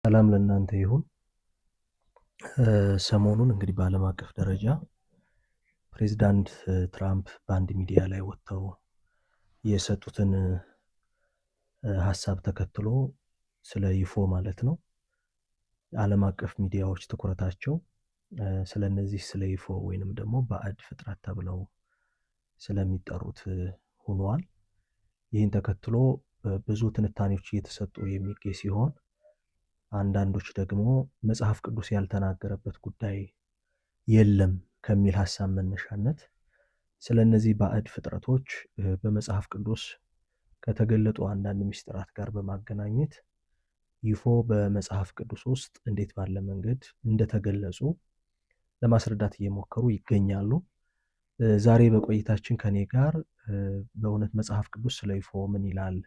ሰላም ለእናንተ ይሁን። ሰሞኑን እንግዲህ በዓለም አቀፍ ደረጃ ፕሬዚዳንት ትራምፕ በአንድ ሚዲያ ላይ ወጥተው የሰጡትን ሀሳብ ተከትሎ ስለ ዩፎ ማለት ነው ዓለም አቀፍ ሚዲያዎች ትኩረታቸው ስለ እነዚህ ስለ ዩፎ ወይንም ደግሞ ባዕድ ፍጥረት ተብለው ስለሚጠሩት ሆኗል። ይህን ተከትሎ ብዙ ትንታኔዎች እየተሰጡ የሚገኝ ሲሆን አንዳንዶች ደግሞ መጽሐፍ ቅዱስ ያልተናገረበት ጉዳይ የለም ከሚል ሐሳብ መነሻነት ስለ እነዚህ ባዕድ ፍጥረቶች በመጽሐፍ ቅዱስ ከተገለጡ አንዳንድ ምስጢራት ጋር በማገናኘት ዩፎ በመጽሐፍ ቅዱስ ውስጥ እንዴት ባለ መንገድ እንደተገለጹ ለማስረዳት እየሞከሩ ይገኛሉ። ዛሬ በቆይታችን ከኔ ጋር በእውነት መጽሐፍ ቅዱስ ስለ ዩፎ ምን ይላል፣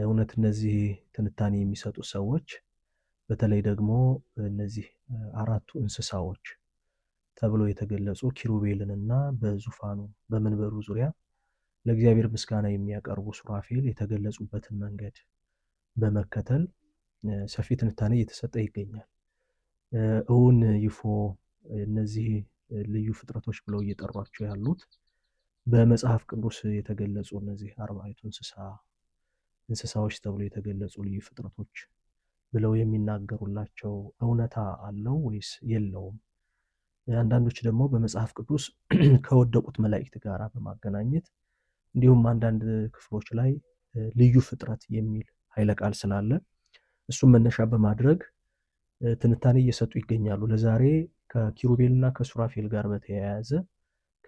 እውነት እነዚህ ትንታኔ የሚሰጡ ሰዎች በተለይ ደግሞ እነዚህ አራቱ እንስሳዎች ተብሎ የተገለጹ ኪሩቤልንና በዙፋኑ በመንበሩ ዙሪያ ለእግዚአብሔር ምስጋና የሚያቀርቡ ሱራፌል የተገለጹበትን መንገድ በመከተል ሰፊ ትንታኔ እየተሰጠ ይገኛል። እውን ዩፎ እነዚህ ልዩ ፍጥረቶች ብለው እየጠሯቸው ያሉት በመጽሐፍ ቅዱስ የተገለጹ እነዚህ አርባዕቱ እንስሳዎች ተብሎ የተገለጹ ልዩ ፍጥረቶች ብለው የሚናገሩላቸው እውነታ አለው ወይስ የለውም? አንዳንዶች ደግሞ በመጽሐፍ ቅዱስ ከወደቁት መላእክት ጋር በማገናኘት እንዲሁም አንዳንድ ክፍሎች ላይ ልዩ ፍጥረት የሚል ኃይለ ቃል ስላለ እሱም መነሻ በማድረግ ትንታኔ እየሰጡ ይገኛሉ። ለዛሬ ከኪሩቤልና ከሱራፌል ጋር በተያያዘ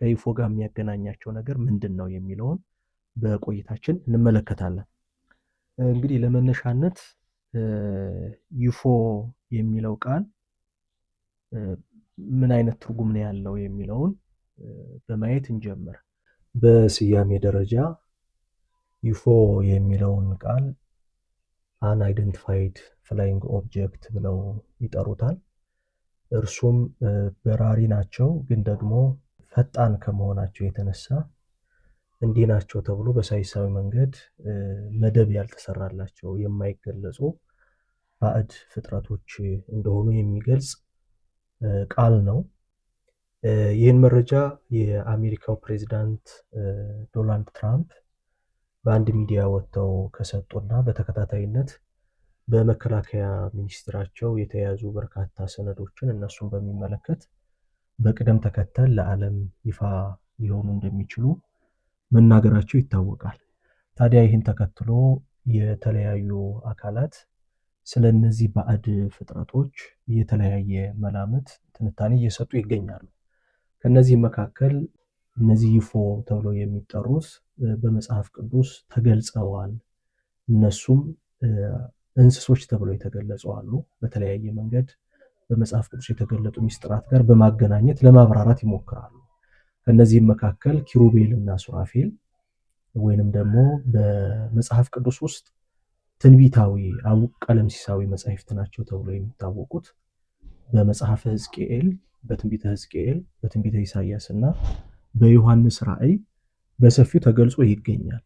ከዩፎ ጋር የሚያገናኛቸው ነገር ምንድን ነው የሚለውን በቆይታችን እንመለከታለን። እንግዲህ ለመነሻነት ዩፎ የሚለው ቃል ምን አይነት ትርጉም ነው ያለው የሚለውን በማየት እንጀምር። በስያሜ ደረጃ ዩፎ የሚለውን ቃል አንአይደንቲፋይድ ፍላይንግ ኦብጀክት ብለው ይጠሩታል። እርሱም በራሪ ናቸው፣ ግን ደግሞ ፈጣን ከመሆናቸው የተነሳ እንዲህ ናቸው ተብሎ በሳይንሳዊ መንገድ መደብ ያልተሰራላቸው የማይገለጹ ባዕድ ፍጥረቶች እንደሆኑ የሚገልጽ ቃል ነው። ይህን መረጃ የአሜሪካው ፕሬዚዳንት ዶናልድ ትራምፕ በአንድ ሚዲያ ወጥተው ከሰጡና በተከታታይነት በመከላከያ ሚኒስትራቸው የተያዙ በርካታ ሰነዶችን እነሱን በሚመለከት በቅደም ተከተል ለዓለም ይፋ ሊሆኑ እንደሚችሉ መናገራቸው ይታወቃል። ታዲያ ይህን ተከትሎ የተለያዩ አካላት ስለ እነዚህ ባዕድ ፍጥረቶች የተለያየ መላምት ትንታኔ እየሰጡ ይገኛሉ። ከነዚህ መካከል እነዚህ ዩፎ ተብለው የሚጠሩት በመጽሐፍ ቅዱስ ተገልጸዋል። እነሱም እንስሶች ተብለው የተገለጹ አሉ። በተለያየ መንገድ በመጽሐፍ ቅዱስ የተገለጡ ምስጢራት ጋር በማገናኘት ለማብራራት ይሞክራሉ። ከነዚህም መካከል ኪሩቤል እና ሱራፌል ወይንም ደግሞ በመጽሐፍ ቅዱስ ውስጥ ትንቢታዊ ቀለምሲሳዊ መጻሕፍት ናቸው ተብሎ የሚታወቁት በመጽሐፈ ሕዝቅኤል፣ በትንቢተ ሕዝቅኤል፣ በትንቢተ ኢሳይያስ እና በዮሐንስ ራእይ በሰፊው ተገልጾ ይገኛል።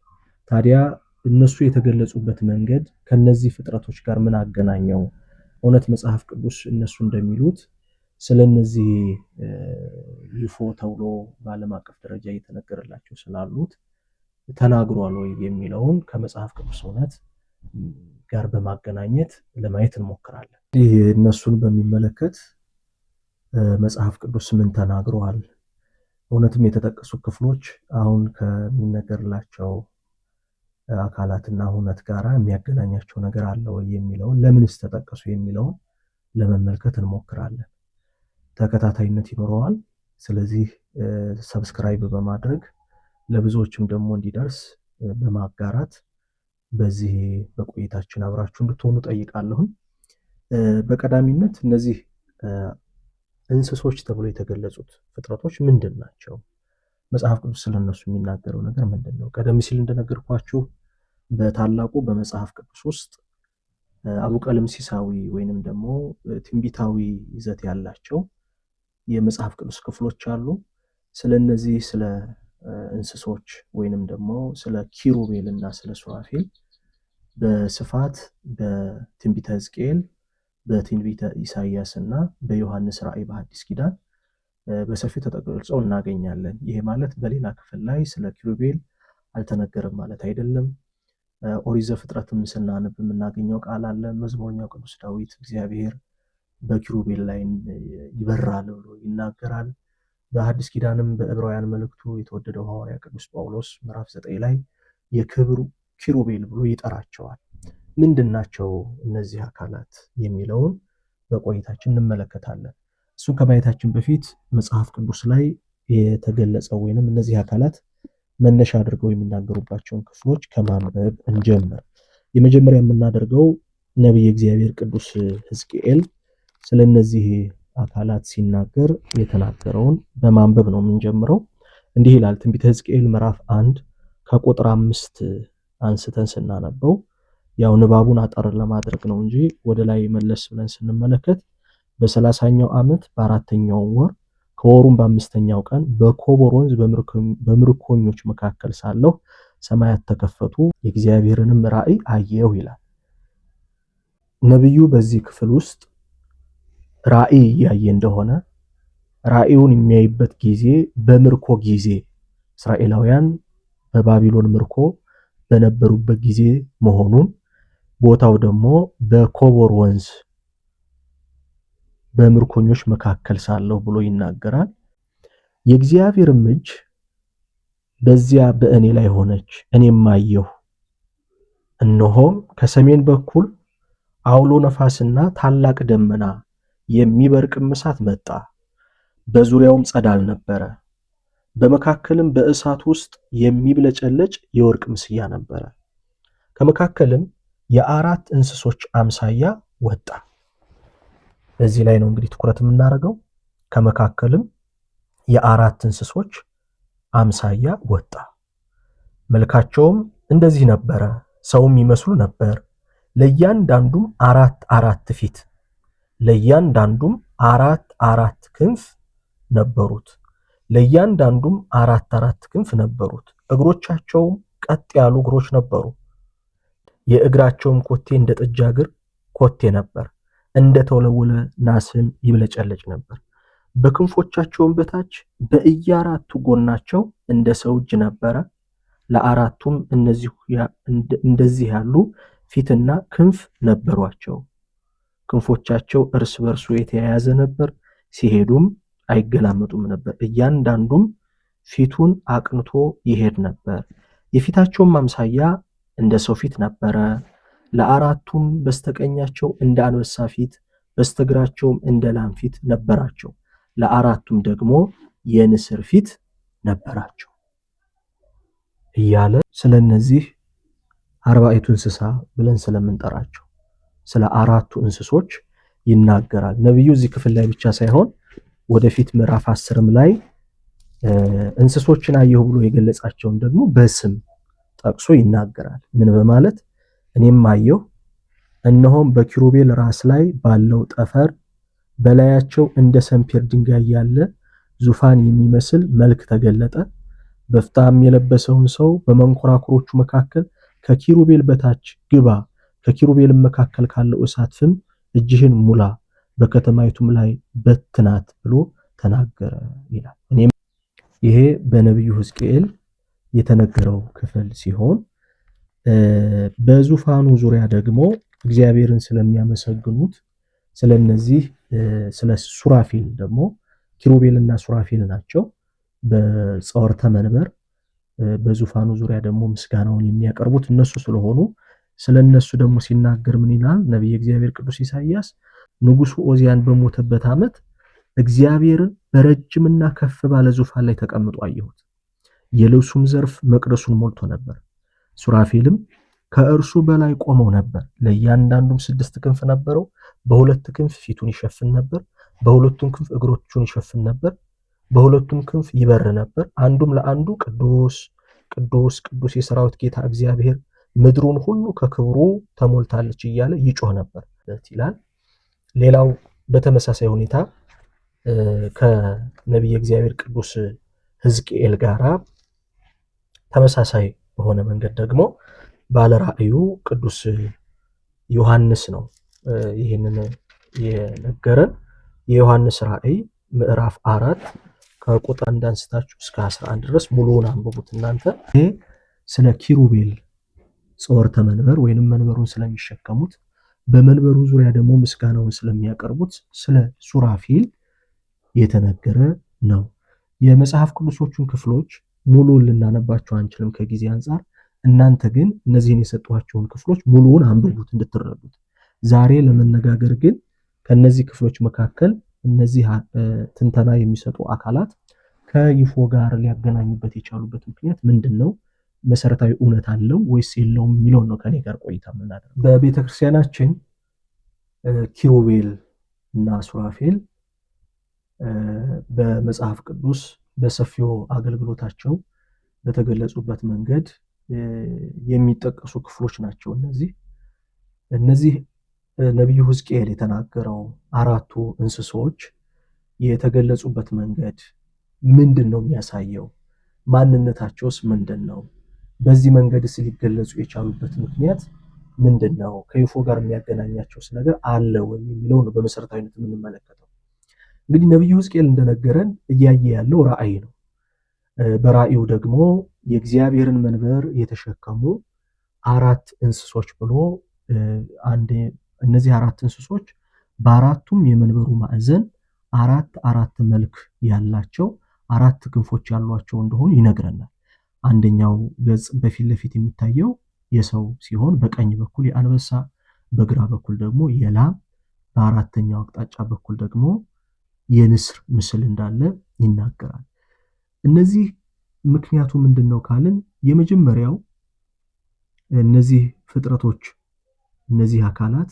ታዲያ እነሱ የተገለጹበት መንገድ ከነዚህ ፍጥረቶች ጋር ምን አገናኘው? እውነት መጽሐፍ ቅዱስ እነሱ እንደሚሉት ስለነዚህ ዩፎ ተብሎ በዓለም አቀፍ ደረጃ እየተነገረላቸው ስላሉት ተናግሯል ወይ የሚለውን ከመጽሐፍ ቅዱስ እውነት ጋር በማገናኘት ለማየት እንሞክራለን። ይህ እነሱን በሚመለከት መጽሐፍ ቅዱስ ምን ተናግሯል? እውነትም የተጠቀሱ ክፍሎች አሁን ከሚነገርላቸው አካላትና እውነት ጋር የሚያገናኛቸው ነገር አለ ወይ የሚለውን፣ ለምንስ ተጠቀሱ የሚለውን ለመመልከት እንሞክራለን። ተከታታይነት ይኖረዋል። ስለዚህ ሰብስክራይብ በማድረግ ለብዙዎችም ደግሞ እንዲደርስ በማጋራት በዚህ በቆይታችን አብራችሁ እንድትሆኑ ጠይቃለሁም። በቀዳሚነት እነዚህ እንስሶች ተብሎ የተገለጹት ፍጥረቶች ምንድን ናቸው? መጽሐፍ ቅዱስ ስለነሱ የሚናገረው ነገር ምንድን ነው? ቀደም ሲል እንደነገርኳችሁ በታላቁ በመጽሐፍ ቅዱስ ውስጥ አቡቀለምሲሳዊ ወይንም ደግሞ ትንቢታዊ ይዘት ያላቸው የመጽሐፍ ቅዱስ ክፍሎች አሉ። ስለነዚህ ስለ እንስሶች ወይንም ደግሞ ስለ ኪሩቤል እና ስለ ሱራፌል በስፋት በትንቢተ ሕዝቅኤል፣ በትንቢተ ኢሳይያስ እና በዮሐንስ ራእይ በሐዲስ ኪዳን በሰፊው ተጠቅልጸው እናገኛለን። ይሄ ማለት በሌላ ክፍል ላይ ስለ ኪሩቤል አልተነገረም ማለት አይደለም። ኦሪት ዘፍጥረትም ስናነብ የምናገኘው ቃል አለ። መዝሙረኛው ቅዱስ ዳዊት እግዚአብሔር በኪሩቤል ላይ ይበራል ብሎ ይናገራል። በሐዲስ ኪዳንም በዕብራውያን መልእክቱ የተወደደው ሐዋርያ ቅዱስ ጳውሎስ ምዕራፍ 9 ላይ የክብሩ ኪሩቤል ብሎ ይጠራቸዋል። ምንድናቸው እነዚህ አካላት የሚለውን በቆይታችን እንመለከታለን። እሱን ከማየታችን በፊት መጽሐፍ ቅዱስ ላይ የተገለጸው ወይንም እነዚህ አካላት መነሻ አድርገው የሚናገሩባቸውን ክፍሎች ከማንበብ እንጀምር። የመጀመሪያ የምናደርገው ነቢየ እግዚአብሔር ቅዱስ ሕዝቅኤል ስለ እነዚህ አካላት ሲናገር የተናገረውን በማንበብ ነው የምንጀምረው። እንዲህ ይላል። ትንቢተ ሕዝቅኤል ምዕራፍ 1 ከቁጥር 5 አንስተን ስናነበው ያው ንባቡን አጠር ለማድረግ ነው እንጂ ወደ ላይ መለስ ብለን ስንመለከት በ30ኛው ዓመት በ4ኛው ወር ከወሩም በ5ኛው ቀን በኮቦር ወንዝ በምርኮኞች መካከል ሳለሁ ሰማያት ተከፈቱ፣ የእግዚአብሔርንም ራእይ አየሁ ይላል። ነብዩ በዚህ ክፍል ውስጥ ራእይ ያየ እንደሆነ ራእዩን የሚያይበት ጊዜ በምርኮ ጊዜ እስራኤላውያን በባቢሎን ምርኮ በነበሩበት ጊዜ መሆኑን፣ ቦታው ደግሞ በኮቦር ወንዝ በምርኮኞች መካከል ሳለሁ ብሎ ይናገራል። የእግዚአብሔርም እጅ በዚያ በእኔ ላይ ሆነች፣ እኔም አየሁ፣ እነሆም ከሰሜን በኩል አውሎ ነፋስና ታላቅ ደመና የሚበርቅም እሳት መጣ፣ በዙሪያውም ጸዳል ነበረ፣ በመካከልም በእሳት ውስጥ የሚብለጨለጭ የወርቅ ምስያ ነበረ፣ ከመካከልም የአራት እንስሶች አምሳያ ወጣ። በዚህ ላይ ነው እንግዲህ ትኩረት የምናደርገው። ከመካከልም የአራት እንስሶች አምሳያ ወጣ፣ መልካቸውም እንደዚህ ነበረ፣ ሰውም ይመስሉ ነበር፣ ለእያንዳንዱም አራት ፊት፣ ለእያንዳንዱም አራት ክንፍ ነበሩት፣ ለእያንዳንዱም አራት ክንፍ ነበሩት። እግሮቻቸውም ቀጥ ያሉ እግሮች ነበሩ፣ የእግራቸውም ኮቴ እንደ ጥጃ እግር ኮቴ ነበር፣ እንደ ተወለወለ ናስም ይብለጨለጭ ነበር። በክንፎቻቸውም በታች በእያራቱ ጎናቸው እንደ ሰው እጅ ነበረ። ለአራቱም እንደዚህ ያሉ ፊትና ክንፍ ነበሯቸው። ክንፎቻቸው እርስ በርሱ የተያያዘ ነበር፣ ሲሄዱም አይገላመጡም ነበር። እያንዳንዱም ፊቱን አቅንቶ ይሄድ ነበር። የፊታቸውም አምሳያ እንደ ሰው ፊት ነበረ። ለአራቱም በስተቀኛቸው እንደ አንበሳ ፊት፣ በስተግራቸውም እንደ ላም ፊት ነበራቸው። ለአራቱም ደግሞ የንስር ፊት ነበራቸው እያለ ስለነዚህ አርባዕቱ እንስሳ ብለን ስለምንጠራቸው ስለ አራቱ እንስሶች ይናገራል ነብዩ። እዚህ ክፍል ላይ ብቻ ሳይሆን ወደፊት ምዕራፍ 10ም ላይ እንስሶችን አየሁ ብሎ የገለጻቸውን ደግሞ በስም ጠቅሶ ይናገራል። ምን በማለት እኔም አየሁ፣ እነሆም በኪሩቤል ራስ ላይ ባለው ጠፈር በላያቸው እንደ ሰምፔር ድንጋይ ያለ ዙፋን የሚመስል መልክ ተገለጠ። በፍታም የለበሰውን ሰው በመንኮራኩሮቹ መካከል ከኪሩቤል በታች ግባ፣ ከኪሩቤልም መካከል ካለው እሳት ፍም እጅህን ሙላ፣ በከተማይቱም ላይ በትናት ብሎ ተናገረ ይላል። ይሄ በነብዩ ሕዝቅኤል የተነገረው ክፍል ሲሆን በዙፋኑ ዙሪያ ደግሞ እግዚአብሔርን ስለሚያመሰግኑት ስለነዚህ ስለ ሱራፊል ደግሞ ኪሩቤልና ሱራፊል ናቸው። በጸወርተ መንበር በዙፋኑ ዙሪያ ደግሞ ምስጋናውን የሚያቀርቡት እነሱ ስለሆኑ ስለነሱ ደግሞ ሲናገር ምን ይላል ነብየ እግዚአብሔር ቅዱስ ኢሳይያስ? ንጉሱ ኦዚያን በሞተበት ዓመት እግዚአብሔርን በረጅምና ከፍ ባለ ዙፋን ላይ ተቀምጦ አየሁት። የልብሱም ዘርፍ መቅደሱን ሞልቶ ነበር። ሱራፊልም ከእርሱ በላይ ቆመው ነበር። ለእያንዳንዱም 6 ክንፍ ነበረው። በሁለት ክንፍ ፊቱን ይሸፍን ነበር፣ በሁለቱም ክንፍ እግሮቹን ይሸፍን ነበር፣ በሁለቱም ክንፍ ይበር ነበር። አንዱም ለአንዱ ቅዱስ ቅዱስ ቅዱስ የሰራዊት ጌታ እግዚአብሔር ምድሩን ሁሉ ከክብሩ ተሞልታለች እያለ ይጮህ ነበር ይላል። ሌላው በተመሳሳይ ሁኔታ ከነቢየ እግዚአብሔር ቅዱስ ሕዝቅኤል ጋራ ተመሳሳይ በሆነ መንገድ ደግሞ ባለ ራእዩ ቅዱስ ዮሐንስ ነው ይህንን የነገረን የዮሐንስ ራእይ ምዕራፍ 4 ከቁጥር 1 አንስታችሁ እስከ 11 ድረስ ሙሉውን አንብቡት እናንተ። ይሄ ስለ ኪሩቤል ጾርተ መንበር ወይንም መንበሩን ስለሚሸከሙት በመንበሩ ዙሪያ ደግሞ ምስጋናውን ስለሚያቀርቡት ስለ ሱራፊል የተነገረ ነው። የመጽሐፍ ቅዱሶቹን ክፍሎች ሙሉውን ልናነባቸው አንችልም ከጊዜ አንጻር። እናንተ ግን እነዚህን የሰጧቸውን ክፍሎች ሙሉውን አንብቡት እንድትረዱት። ዛሬ ለመነጋገር ግን ከነዚህ ክፍሎች መካከል እነዚህ ትንተና የሚሰጡ አካላት ከይፎ ጋር ሊያገናኙበት የቻሉበት ምክንያት ምንድን ነው? መሰረታዊ እውነት አለው ወይስ የለውም የሚለውን ነው ከኔ ጋር ቆይታ የምናደርገው። በቤተክርስቲያናችን ኪሩቤል እና ሱራፌል በመጽሐፍ ቅዱስ በሰፊው አገልግሎታቸው በተገለጹበት መንገድ የሚጠቀሱ ክፍሎች ናቸው። እነዚህ ነቢዩ ሕዝቅኤል የተናገረው አራቱ እንስሶች የተገለጹበት መንገድ ምንድን ነው የሚያሳየው? ማንነታቸውስ ምንድን ነው? በዚህ መንገድስ ሊገለጹ የቻሉበት ምክንያት ምንድን ነው? ከይፎ ጋር የሚያገናኛቸውስ ነገር አለ ወይ የሚለው ነው በመሰረታዊነት የምንመለከተው። እንግዲህ ነቢዩ ሕዝቅኤል እንደነገረን እያየ ያለው ራእይ ነው። በራእዩ ደግሞ የእግዚአብሔርን መንበር የተሸከሙ አራት እንስሶች ብሎ እነዚህ አራት እንስሶች በአራቱም የመንበሩ ማዕዘን አራት መልክ ያላቸው አራት ክንፎች ያሏቸው እንደሆኑ ይነግረናል። አንደኛው ገጽ በፊት ለፊት የሚታየው የሰው ሲሆን በቀኝ በኩል የአንበሳ፣ በግራ በኩል ደግሞ የላም፣ በአራተኛው አቅጣጫ በኩል ደግሞ የንስር ምስል እንዳለ ይናገራል። እነዚህ ምክንያቱ ምንድን ነው ካልን የመጀመሪያው እነዚህ ፍጥረቶች እነዚህ አካላት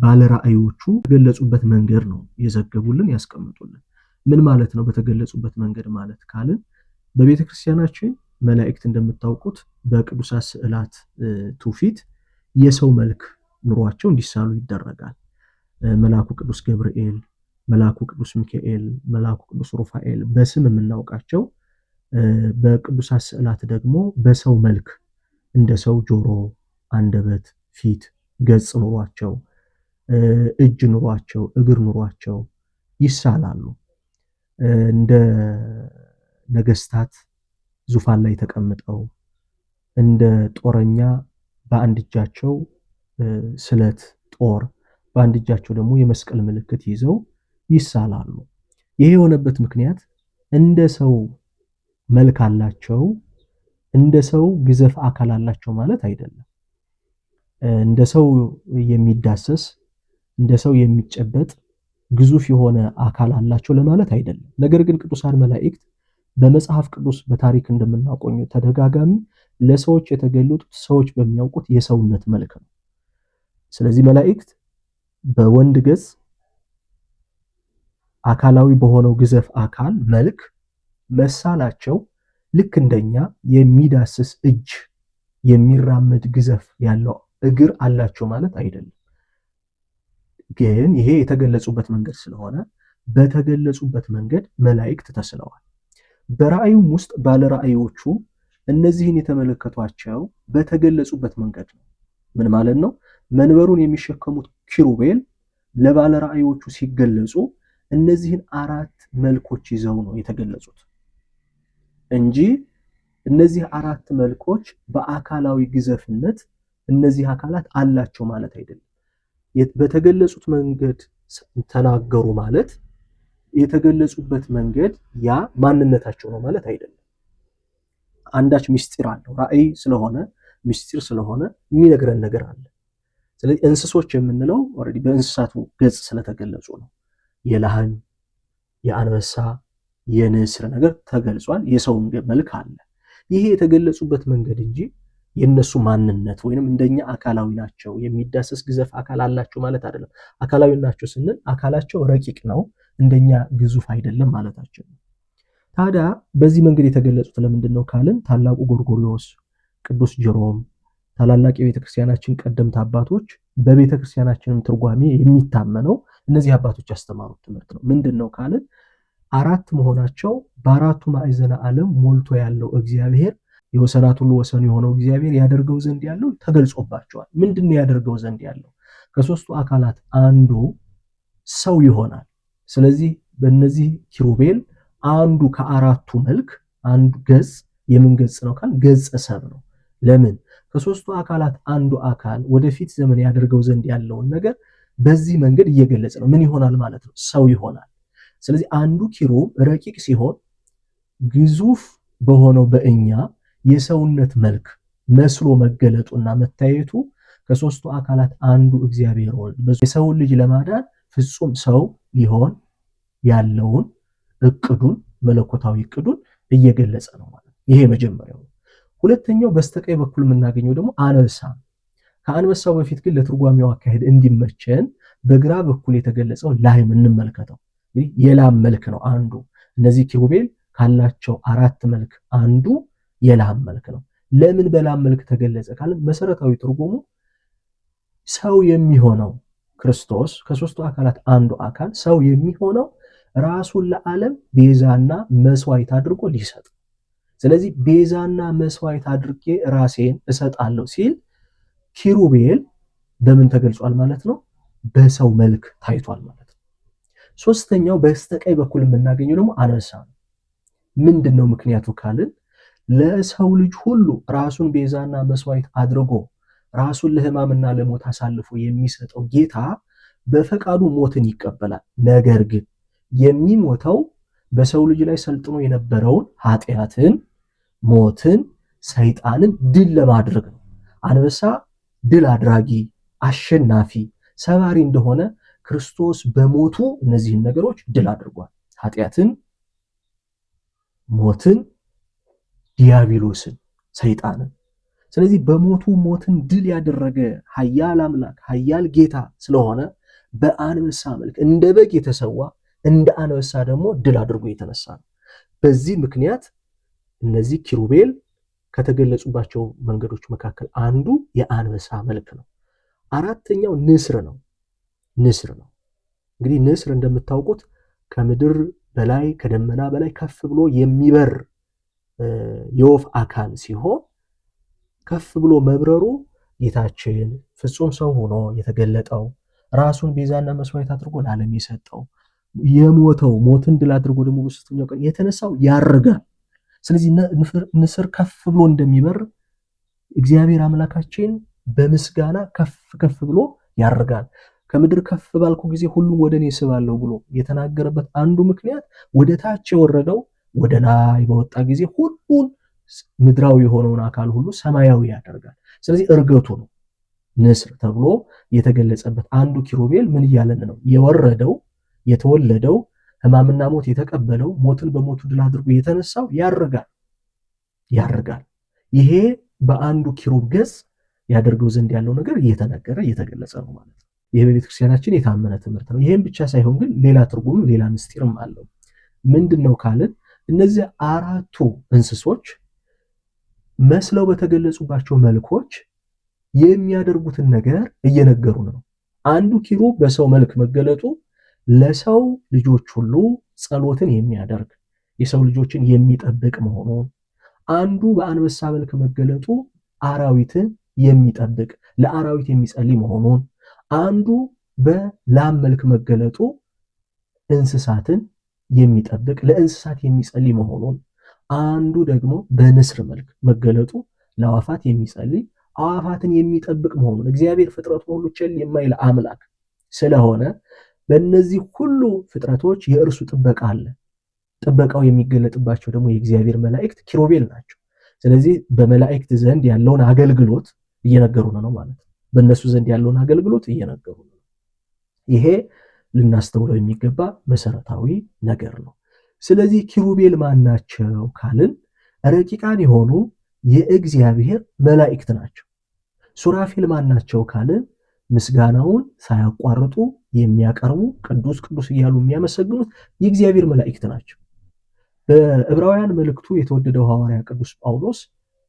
ባለራእዮቹ የተገለጹበት መንገድ ነው የዘገቡልን ያስቀምጡልን። ምን ማለት ነው በተገለጹበት መንገድ ማለት ካልን በቤተ ክርስቲያናችን መላእክት እንደምታውቁት በቅዱሳት ስዕላት ትውፊት የሰው መልክ ኑሯቸው እንዲሳሉ ይደረጋል። መልአኩ ቅዱስ ገብርኤል፣ መልአኩ ቅዱስ ሚካኤል፣ መልአኩ ቅዱስ ሩፋኤል በስም የምናውቃቸው በቅዱሳት ስዕላት ደግሞ በሰው መልክ እንደ ሰው ጆሮ፣ አንደበት፣ ፊት፣ ገጽ ኑሯቸው፣ እጅ ኑሯቸው፣ እግር ኑሯቸው ይሳላሉ። እንደ ነገስታት ዙፋን ላይ ተቀምጠው እንደ ጦረኛ በአንድ እጃቸው ስለት ጦር በአንድ እጃቸው ደግሞ የመስቀል ምልክት ይዘው ይሳላሉ። ይሄ የሆነበት ምክንያት እንደ ሰው መልክ አላቸው፣ እንደ ሰው ግዘፍ አካል አላቸው ማለት አይደለም። እንደ ሰው የሚዳሰስ እንደ ሰው የሚጨበጥ ግዙፍ የሆነ አካል አላቸው ለማለት አይደለም። ነገር ግን ቅዱሳን መላእክት በመጽሐፍ ቅዱስ በታሪክ እንደምናውቀው ተደጋጋሚ ለሰዎች የተገለጡት ሰዎች በሚያውቁት የሰውነት መልክ ነው። ስለዚህ መላእክት በወንድ ገጽ አካላዊ በሆነው ግዘፍ አካል መልክ መሳላቸው ልክ እንደኛ የሚዳስስ እጅ የሚራመድ ግዘፍ ያለው እግር አላቸው ማለት አይደለም። ግን ይሄ የተገለጹበት መንገድ ስለሆነ በተገለጹበት መንገድ መላእክት ተስለዋል። በራእዩም ውስጥ ባለራእዮቹ እነዚህን የተመለከቷቸው በተገለጹበት መንገድ ነው። ምን ማለት ነው? መንበሩን የሚሸከሙት ኪሩቤል ለባለራእዮቹ ሲገለጹ እነዚህን አራት መልኮች ይዘው ነው የተገለጹት እንጂ እነዚህ አራት መልኮች በአካላዊ ግዘፍነት እነዚህ አካላት አላቸው ማለት አይደለም። በተገለጹት መንገድ ተናገሩ ማለት የተገለጹበት መንገድ ያ ማንነታቸው ነው ማለት አይደለም። አንዳች ምስጢር አለው። ራእይ ስለሆነ ምስጢር ስለሆነ የሚነግረን ነገር አለ። ስለዚህ እንስሶች የምንለው ኦልሬዲ በእንስሳቱ ገጽ ስለተገለጹ ነው። የላህን፣ የአንበሳ፣ የንስር ነገር ተገልጿል። የሰውን መልክ አለ። ይሄ የተገለጹበት መንገድ እንጂ የነሱ ማንነት ወይንም እንደኛ አካላዊ ናቸው የሚዳሰስ ግዘፍ አካል አላቸው ማለት አይደለም። አካላዊ ናቸው ስንል አካላቸው ረቂቅ ነው እንደኛ ግዙፍ አይደለም ማለታችን ነው። ታዲያ በዚህ መንገድ የተገለጹት ለምንድን ነው ካልን ታላቁ ጎርጎርዮስ፣ ቅዱስ ጀሮም ታላላቅ የቤተክርስቲያናችን ቀደምት አባቶች በቤተክርስቲያናችንም ትርጓሜ የሚታመነው እነዚህ አባቶች ያስተማሩት ትምህርት ነው። ምንድን ነው ካልን አራት መሆናቸው በአራቱ ማዕዘነ ዓለም ሞልቶ ያለው እግዚአብሔር የወሰናት ሁሉ ወሰን የሆነው እግዚአብሔር ያደርገው ዘንድ ያለው ተገልጾባቸዋል። ምንድነው ያደርገው ዘንድ ያለው? ከሶስቱ አካላት አንዱ ሰው ይሆናል። ስለዚህ በእነዚህ ኪሩቤል አንዱ ከአራቱ መልክ አንዱ ገጽ የምን ገጽ ነው ካል ገጽ ሰብ ነው። ለምን? ከሶስቱ አካላት አንዱ አካል ወደፊት ዘመን ያደርገው ዘንድ ያለውን ነገር በዚህ መንገድ እየገለጸ ነው። ምን ይሆናል ማለት ነው? ሰው ይሆናል። ስለዚህ አንዱ ኪሩብ ረቂቅ ሲሆን ግዙፍ በሆነው በእኛ የሰውነት መልክ መስሎ መገለጡና መታየቱ ከሶስቱ አካላት አንዱ እግዚአብሔር ወልድ የሰውን ልጅ ለማዳን ፍጹም ሰው ሊሆን ያለውን እቅዱን መለኮታዊ እቅዱን እየገለጸ ነው ማለት ነው። ይሄ መጀመሪያው። ሁለተኛው በስተቀኝ በኩል የምናገኘው ደግሞ አንበሳ። ከአንበሳው በፊት ግን ለትርጓሜው አካሄድ እንዲመቸን በግራ በኩል የተገለጸው ላም እንመልከተው። የላም መልክ ነው አንዱ። እነዚህ ኪሩቤል ካላቸው አራት መልክ አንዱ የላም መልክ ነው። ለምን በላም መልክ ተገለጸ ካልን መሰረታዊ ትርጉሙ ሰው የሚሆነው ክርስቶስ ከሶስቱ አካላት አንዱ አካል ሰው የሚሆነው ራሱን ለዓለም ቤዛና መስዋዕት አድርጎ ሊሰጥ። ስለዚህ ቤዛና መስዋዕት አድርጌ ራሴን እሰጣለሁ ሲል ኪሩቤል በምን ተገልጿል ማለት ነው? በሰው መልክ ታይቷል ማለት ነው። ሶስተኛው በስተቀኝ በኩል የምናገኘው ደግሞ አንበሳ ነው። ምንድነው ምክንያቱ ካልን ለሰው ልጅ ሁሉ ራሱን ቤዛና መስዋዕት አድርጎ ራሱን ለሕማምና ለሞት አሳልፎ የሚሰጠው ጌታ በፈቃዱ ሞትን ይቀበላል። ነገር ግን የሚሞተው በሰው ልጅ ላይ ሰልጥኖ የነበረውን ኃጢአትን፣ ሞትን፣ ሰይጣንን ድል ለማድረግ ነው። አንበሳ ድል አድራጊ፣ አሸናፊ፣ ሰባሪ እንደሆነ ክርስቶስ በሞቱ እነዚህን ነገሮች ድል አድርጓል። ኃጢአትን፣ ሞትን፣ ዲያብሎስን፣ ሰይጣንን። ስለዚህ በሞቱ ሞትን ድል ያደረገ ኃያል አምላክ ኃያል ጌታ ስለሆነ በአንበሳ መልክ እንደ በግ የተሰዋ እንደ አንበሳ ደግሞ ድል አድርጎ የተነሳ ነው። በዚህ ምክንያት እነዚህ ኪሩቤል ከተገለጹባቸው መንገዶች መካከል አንዱ የአንበሳ መልክ ነው። አራተኛው ንስር ነው። ንስር ነው እንግዲህ ንስር እንደምታውቁት ከምድር በላይ ከደመና በላይ ከፍ ብሎ የሚበር የወፍ አካል ሲሆን ከፍ ብሎ መብረሩ ጌታችን ፍጹም ሰው ሆኖ የተገለጠው ራሱን ቤዛና መስዋዕት አድርጎ ለዓለም የሰጠው የሞተው ሞትን ድል አድርጎ ደግሞ በሦስተኛው ቀን የተነሳው ያርጋል። ስለዚህ ንስር ከፍ ብሎ እንደሚበር እግዚአብሔር አምላካችን በምስጋና ከፍ ከፍ ብሎ ያርጋል። ከምድር ከፍ ባልኩ ጊዜ ሁሉም ወደ እኔ ስባለሁ ብሎ የተናገረበት አንዱ ምክንያት ወደ ታች የወረደው ወደ ላይ በወጣ ጊዜ ሁሉን ምድራዊ የሆነውን አካል ሁሉ ሰማያዊ ያደርጋል። ስለዚህ እርገቱ ነው ንስር ተብሎ የተገለጸበት አንዱ ኪሩቤል ምን እያለን ነው? የወረደው የተወለደው ሕማምና ሞት የተቀበለው ሞትን በሞቱ ድል አድርጎ የተነሳው ያርጋል። ይሄ በአንዱ ኪሩብ ገጽ ያደርገው ዘንድ ያለው ነገር እየተነገረ እየተገለጸ ነው ማለት ነው። ይሄ በቤተክርስቲያናችን የታመነ ትምህርት ነው። ይሄም ብቻ ሳይሆን ግን ሌላ ትርጉምም ሌላ ምስጢርም አለው። ምንድነው ካልን እነዚህ አራቱ እንስሶች መስለው በተገለጹባቸው መልኮች የሚያደርጉትን ነገር እየነገሩን ነው። አንዱ ኪሩብ በሰው መልክ መገለጡ ለሰው ልጆች ሁሉ ጸሎትን የሚያደርግ የሰው ልጆችን የሚጠብቅ መሆኑን፣ አንዱ በአንበሳ መልክ መገለጡ አራዊትን የሚጠብቅ ለአራዊት የሚጸልይ መሆኑን፣ አንዱ በላም መልክ መገለጡ እንስሳትን የሚጠብቅ ለእንስሳት የሚጸልይ መሆኑን፣ አንዱ ደግሞ በንስር መልክ መገለጡ ለአዋፋት የሚጸልይ አዋፋትን የሚጠብቅ መሆኑን እግዚአብሔር ፍጥረቱን ሁሉ ቸል የማይል አምላክ ስለሆነ በእነዚህ ሁሉ ፍጥረቶች የእርሱ ጥበቃ አለ። ጥበቃው የሚገለጥባቸው ደግሞ የእግዚአብሔር መላእክት ኪሩቤል ናቸው። ስለዚህ በመላእክት ዘንድ ያለውን አገልግሎት እየነገሩን ነው ማለት ነው። በእነሱ ዘንድ ያለውን አገልግሎት እየነገሩን ነው። ይሄ ልናስተውለው የሚገባ መሰረታዊ ነገር ነው። ስለዚህ ኪሩቤል ማናቸው ካልን ረቂቃን የሆኑ የእግዚአብሔር መላእክት ናቸው። ሱራፌል ማናቸው ካልን ምስጋናውን ሳያቋርጡ የሚያቀርቡ ቅዱስ ቅዱስ እያሉ የሚያመሰግኑት የእግዚአብሔር መላእክት ናቸው። በዕብራውያን መልእክቱ የተወደደው ሐዋርያ ቅዱስ ጳውሎስ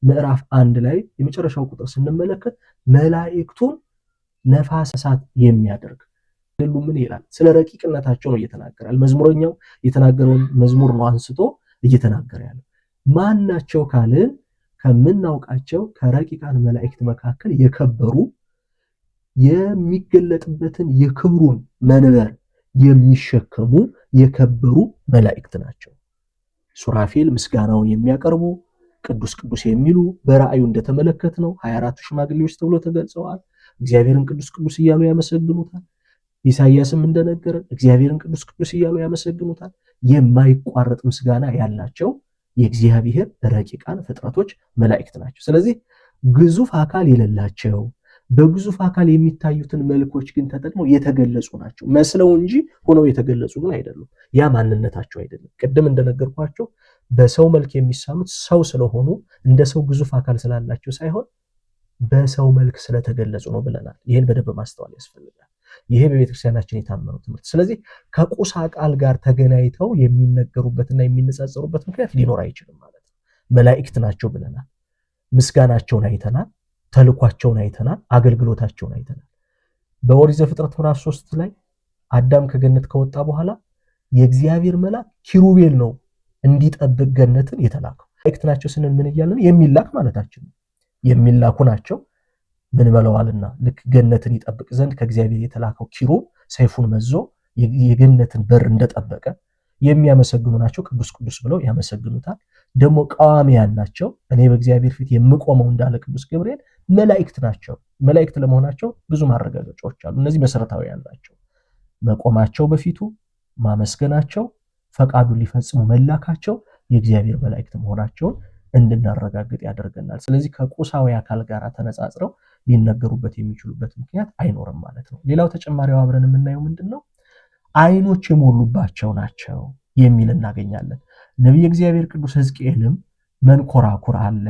ምዕራፍ 1 ላይ የመጨረሻው ቁጥር ስንመለከት መላእክቱን ነፋስ እሳት የሚያደርግ ሁሉ ምን ይላል? ስለ ረቂቅነታቸው ነው እየተናገራል። መዝሙረኛው የተናገረውን መዝሙር ነው አንስቶ እየተናገረ ያለው። ማን ናቸው ካልን ከምናውቃቸው ከረቂቃን መላእክት መካከል የከበሩ የሚገለጥበትን የክብሩን መንበር የሚሸከሙ የከበሩ መላእክት ናቸው። ሱራፌል ምስጋናውን የሚያቀርቡ ቅዱስ ቅዱስ የሚሉ በራእዩ እንደተመለከትነው 24 ሽማግሌዎች ተብሎ ተገልጸዋል። እግዚአብሔርን ቅዱስ ቅዱስ እያሉ ያመሰግኑታል። ኢሳይያስም እንደነገረ እግዚአብሔርን ቅዱስ ቅዱስ እያሉ ያመሰግኑታል። የማይቋረጥ ምስጋና ያላቸው የእግዚአብሔር ረቂቃን ፍጥረቶች መላእክት ናቸው። ስለዚህ ግዙፍ አካል የሌላቸው በግዙፍ አካል የሚታዩትን መልኮች ግን ተጠቅመው የተገለጹ ናቸው። መስለው እንጂ ሆነው የተገለጹ ግን አይደሉም። ያ ማንነታቸው አይደለም። ቅድም እንደነገርኳቸው በሰው መልክ የሚሳሉት ሰው ስለሆኑ እንደ ሰው ግዙፍ አካል ስላላቸው ሳይሆን በሰው መልክ ስለተገለጹ ነው ብለናል። ይህን በደንብ ማስተዋል ያስፈልጋል። ይሄ በቤተክርስቲያናችን የታመነው ትምህርት። ስለዚህ ከቁስ አካል ጋር ተገናኝተው የሚነገሩበትና የሚነጻጸሩበት ምክንያት ሊኖር አይችልም ማለት ነው። መላእክት ናቸው ብለናል። ምስጋናቸውን አይተናል። ተልኳቸውን አይተናል። አገልግሎታቸውን አይተናል። በኦሪት ዘፍጥረት ምዕራፍ 3 ላይ አዳም ከገነት ከወጣ በኋላ የእግዚአብሔር መልአክ ኪሩቤል ነው እንዲጠብቅ ገነትን የተላከው። መላእክት ናቸው ስንል ምን እያልን የሚላክ ማለታችን ነው። የሚላኩ ናቸው ምን በለዋልና ልክ ገነትን ይጠብቅ ዘንድ ከእግዚአብሔር የተላከው ኪሩብ ሰይፉን መዞ የገነትን በር እንደጠበቀ የሚያመሰግኑ ናቸው። ቅዱስ ቅዱስ ብለው ያመሰግኑታል። ደግሞ ቃዋሚያን ናቸው። እኔ በእግዚአብሔር ፊት የምቆመው እንዳለ ቅዱስ ገብርኤል መላእክት ናቸው። መላእክት ለመሆናቸው ብዙ ማረጋገጫዎች አሉ። እነዚህ መሰረታዊያን ናቸው። መቆማቸው፣ በፊቱ ማመስገናቸው፣ ፈቃዱን ሊፈጽሙ መላካቸው የእግዚአብሔር መላእክት መሆናቸውን እንድናረጋግጥ ያደርገናል። ስለዚህ ከቁሳዊ አካል ጋር ተነጻጽረው ሊነገሩበት የሚችሉበት ምክንያት አይኖርም ማለት ነው። ሌላው ተጨማሪው አብረን የምናየው ምንድነው? አይኖች የሞሉባቸው ናቸው የሚል እናገኛለን። ነቢየ እግዚአብሔር ቅዱስ ሕዝቅኤልም መንኮራኩር አለ።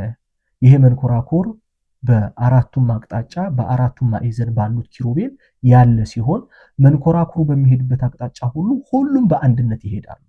ይሄ መንኮራኩር በአራቱም አቅጣጫ በአራቱም ማዕዘን ባሉት ኪሩቤል ያለ ሲሆን መንኮራኩሩ በሚሄድበት አቅጣጫ ሁሉም በአንድነት ይሄዳሉ።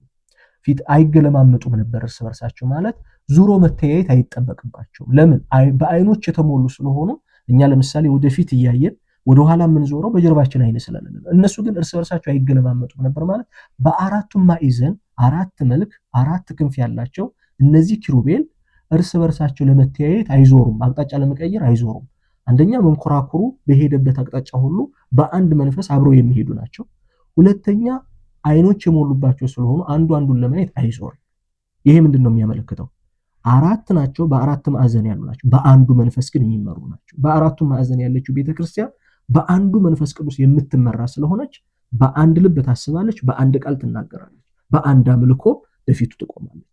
ፊት አይገለማመጡም ነበር እርስ በርሳቸው። ማለት ዙሮ መተያየት አይጠበቅባቸውም። ለምን? በአይኖች የተሞሉ ስለሆኑ እኛ ለምሳሌ ወደፊት እያየን ወደኋላ የምንዞረው በጀርባችን አይነ ስለሌለ፣ እነሱ ግን እርስ በርሳቸው አይገለማመጡም ነበር። ማለት በአራቱም ማዕዘን አራት መልክ አራት ክንፍ ያላቸው እነዚህ ኪሩቤል እርስ በርሳቸው ለመተያየት አይዞሩም፣ አቅጣጫ ለመቀየር አይዞሩም። አንደኛ መንኮራኩሩ በሄደበት አቅጣጫ ሁሉ በአንድ መንፈስ አብረው የሚሄዱ ናቸው። ሁለተኛ አይኖች የሞሉባቸው ስለሆኑ አንዱ አንዱን ለማየት አይዞርም። ይሄ ምንድን ነው የሚያመለክተው? አራት ናቸው፣ በአራት ማዕዘን ያሉ ናቸው፣ በአንዱ መንፈስ ግን የሚመሩ ናቸው። በአራቱ ማዕዘን ያለችው ቤተክርስቲያን በአንዱ መንፈስ ቅዱስ የምትመራ ስለሆነች በአንድ ልብ ታስባለች፣ በአንድ ቃል ትናገራለች፣ በአንድ አምልኮ በፊቱ ትቆማለች።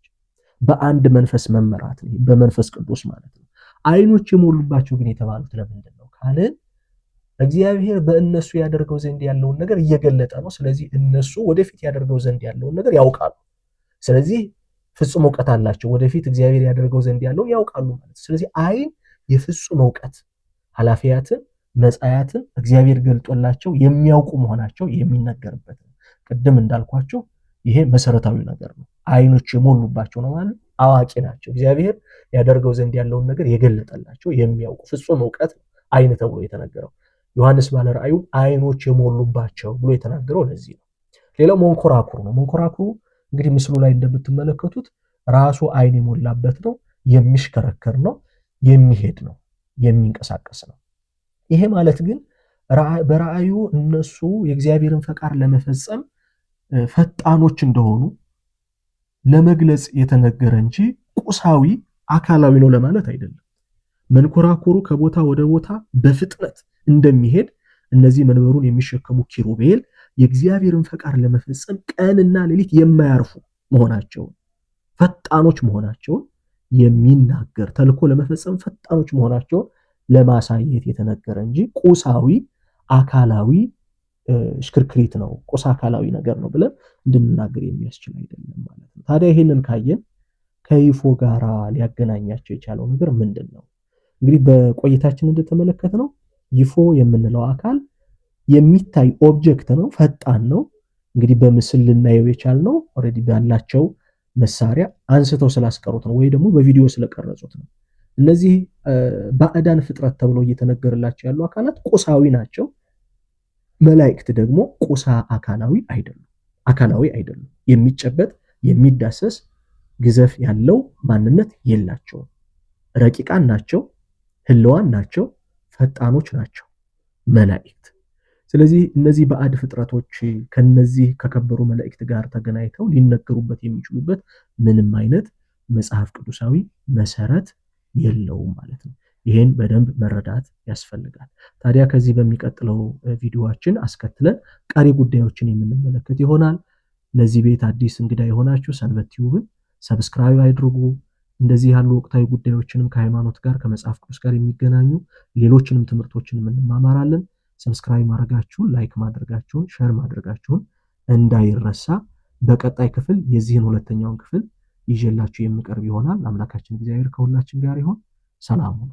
በአንድ መንፈስ መመራት ነው፣ በመንፈስ ቅዱስ ማለት ነው። አይኖች የሞሉባቸው ግን የተባሉት ለምንድን ነው ካልን እግዚአብሔር በእነሱ ያደርገው ዘንድ ያለውን ነገር እየገለጠ ነው። ስለዚህ እነሱ ወደፊት ያደርገው ዘንድ ያለውን ነገር ያውቃሉ። ስለዚህ ፍጹም እውቀት አላቸው። ወደፊት እግዚአብሔር ያደርገው ዘንድ ያለውን ያውቃሉ ማለት። ስለዚህ አይን የፍጹም እውቀት ኃላፊያትን መጻያትን እግዚአብሔር ገልጦላቸው የሚያውቁ መሆናቸው የሚነገርበት ነው። ቅድም እንዳልኳቸው ይሄ መሰረታዊ ነገር ነው። አይኖች የሞሉባቸው ነው ማለት አዋቂ ናቸው። እግዚአብሔር ያደርገው ዘንድ ያለውን ነገር የገለጠላቸው የሚያውቁ ፍጹም እውቀት አይን ተብሎ የተነገረው። ዮሐንስ ባለ ራእዩ አይኖች የሞሉባቸው ብሎ የተናገረው ለዚህ ነው። ሌላው መንኮራኩሩ ነው። መንኮራኩሩ እንግዲህ ምስሉ ላይ እንደምትመለከቱት ራሱ አይን የሞላበት ነው። የሚሽከረከር ነው፣ የሚሄድ ነው፣ የሚንቀሳቀስ ነው። ይሄ ማለት ግን በራእዩ እነሱ የእግዚአብሔርን ፈቃድ ለመፈጸም ፈጣኖች እንደሆኑ ለመግለጽ የተነገረ እንጂ ቁሳዊ አካላዊ ነው ለማለት አይደለም። መንኮራኩሩ ከቦታ ወደ ቦታ በፍጥነት እንደሚሄድ እነዚህ መንበሩን የሚሸከሙ ኪሩቤል የእግዚአብሔርን ፈቃድ ለመፈጸም ቀንና ሌሊት የማያርፉ መሆናቸውን ፈጣኖች መሆናቸውን የሚናገር ተልኮ ለመፈጸም ፈጣኖች መሆናቸውን ለማሳየት የተነገረ እንጂ ቁሳዊ አካላዊ ሽክርክሪት ነው፣ ቁሳ አካላዊ ነገር ነው ብለን እንድንናገር የሚያስችል አይደለም ማለት ነው። ታዲያ ይህንን ካየን ከይፎ ጋራ ሊያገናኛቸው የቻለው ነገር ምንድን ነው? እንግዲህ በቆይታችን እንደተመለከትነው ይፎ የምንለው አካል የሚታይ ኦብጀክት ነው፣ ፈጣን ነው። እንግዲህ በምስል ልናየው የቻልነው ኦልሬዲ ባላቸው መሳሪያ አንስተው ስላስቀሩት ነው፣ ወይ ደግሞ በቪዲዮ ስለቀረጹት ነው። እነዚህ ባዕዳን ፍጥረት ተብሎ እየተነገረላቸው ያሉ አካላት ቁሳዊ ናቸው። መላእክት ደግሞ ቁሳ አካላዊ አይደሉም። የሚጨበጥ የሚዳሰስ ግዘፍ ያለው ማንነት የላቸውም። ረቂቃን ናቸው፣ ህልዋን ናቸው፣ ፈጣኖች ናቸው። መላእክት። ስለዚህ እነዚህ ባዕድ ፍጥረቶች ከነዚህ ከከበሩ መላእክት ጋር ተገናኝተው ሊነገሩበት የሚችሉበት ምንም አይነት መጽሐፍ ቅዱሳዊ መሰረት የለውም ማለት ነው። ይሄን በደንብ መረዳት ያስፈልጋል። ታዲያ ከዚህ በሚቀጥለው ቪዲዮአችን አስከትለን ቀሪ ጉዳዮችን የምንመለከት ይሆናል። ለዚህ ቤት አዲስ እንግዳ የሆናችሁ ሰንበት ቲዩብን ሰብስክራይብ አድርጉ። እንደዚህ ያሉ ወቅታዊ ጉዳዮችንም ከሃይማኖት ጋር ከመጽሐፍ ቅዱስ ጋር የሚገናኙ ሌሎችንም ትምህርቶችን እንማማራለን። ሰብስክራይብ ማድረጋችሁን፣ ላይክ ማድረጋችሁን፣ ሼር ማድረጋችሁን እንዳይረሳ። በቀጣይ ክፍል የዚህን ሁለተኛውን ክፍል ይዤላችሁ የምቀርብ ይሆናል። አምላካችን እግዚአብሔር ከሁላችን ጋር ይሆን። ሰላም ሁኑ።